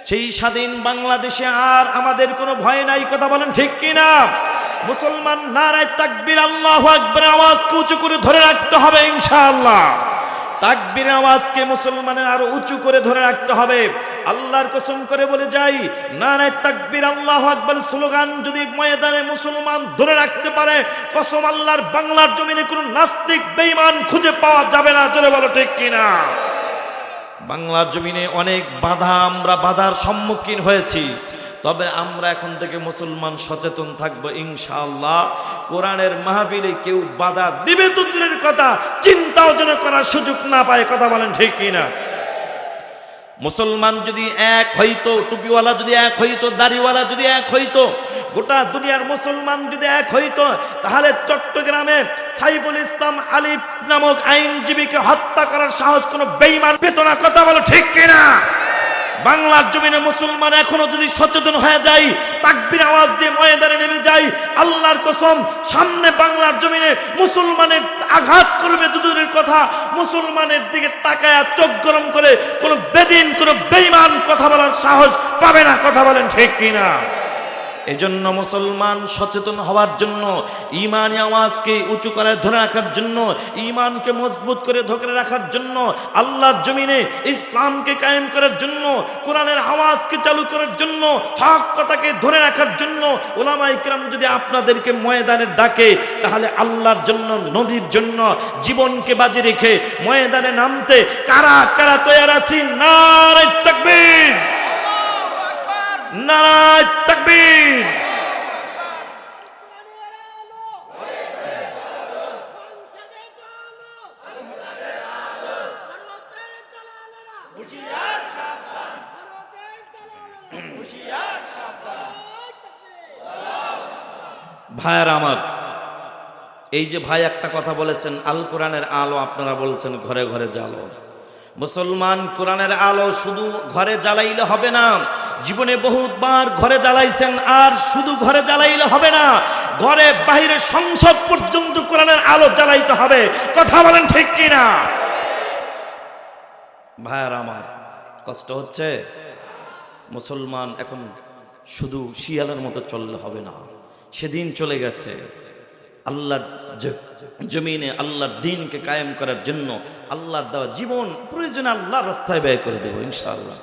সেই স্বাধীন বাংলাদেশে আর আমাদের কোনো ভয় নাই, কথা বলেন ঠিক কিনা? মুসলমান নারায়ে তাকবীর আল্লাহু আকবার আওয়াজকে উঁচু করে ধরে রাখতে হবে ইনশাআল্লাহ। তাকবীরের আওয়াজকে মুসলমানের আরো উঁচু করে ধরে রাখতে হবে। আল্লাহর কসম করে বলে যাই, নারায়ে তাকবীর আল্লাহু আকবার স্লোগান যদি ময়দানে মুসলমান ধরে রাখতে পারে, কসম আল্লাহর, বাংলার জমিনে কোনো নাস্তিক বেঈমান খুঁজে পাওয়া যাবে না। জোরে বলো ঠিক কিনা? বাংলার জমিনে অনেক বাধা, আমরা বাধার সম্মুখীন হয়েছি, তবে আমরা এখন থেকে মুসলমান সচেতন থাকবো ইনশাআল্লাহ। কোরআনের মাহফিলে কেউ বাধা দিবে তো দূরের কথা, চিন্তাও যেন করার সুযোগ না পায়, কথা বলেন ঠিক কিনা? মুসলমান যদি এক হইতো, টুপিওয়ালা যদি এক হইতো, দাড়িওয়ালা যদি এক হইতো, গোটা দুনিয়ার মুসলমান যদি এক হইতো, তাহলে চট্টগ্রামে সাইফুল ইসলাম আলিফ নামক আইনজীবীকে হত্যা করার সাহস কোনো বেঈমান পেত না, কথা বলো ঠিক কিনা? বাংলার জমিনে মুসলমান এখনো যদি সচেতন হয়ে যায়, তাকবীর আওয়াজ দিয়ে ময়দানে নেমে যায়, আল্লাহর কসম সামনে বাংলার জমিনে মুসলমানের আঘাত করবে দূরের কথা, মুসলমানের দিকে তাকায়া চোখ গরম করে কোনো বেদিন, কোনো বেঈমান কথা বলার সাহস পাবে না, কথা বলেন ঠিক কিনা? এজন্য মুসলমান সচেতন হওয়ার জন্য, ঈমানি আওয়াজকে উঁচু করে ধরে রাখার জন্য, ঈমানকে মজবুত করে ধরে রাখার জন্য, আল্লাহর জমিনে ইসলামকে কায়েম করার জন্য, কোরআনের আওয়াজকে চালু করার জন্য, হক কথাকে ধরে রাখার জন্য উলামায়ে কিরাম যদি আপনাদেরকে ময়দানে ডাকে, তাহলে আল্লাহর জন্য, নবীর জন্য জীবনকে বাজি রেখে ময়দানে নামতে কারা কারা তৈরি আছেন? নারায়ে তাকবীর, নারায়ে তাকবীর। ভাইয়ার আমার, এই যে ভাই একটা কথা বলেছেন, আল কোরআনের আলো আপনারা বলছেন ঘরে ঘরে জ্বালো। মুসলমান কোরআনের আলো শুধু ঘরে জ্বালাইলে হবে না, জীবনে বহুতবার ঘরে জ্বালাইছেন, আর শুধু ঘরে জ্বালাইলে হবে না, ঘরে বাইরে সংসদ পর্যন্ত কোরআনের আলো জ্বালাইতে হবে, কথা বলেন ঠিক কিনা? ভাইয়ার আমার, কষ্ট হচ্ছে? মুসলমান এখন শুধু শিয়ালের মতো চললে হবে না, সেদিন চলে গেছে। আল্লাহর জমিনে আল্লাহর দ্বীনকে কায়েম করার জন্য আল্লাহর দেওয়া জীবন প্রয়োজনে আল্লাহর রাস্তায় ব্যয় করে দেব ইনশাআল্লাহ।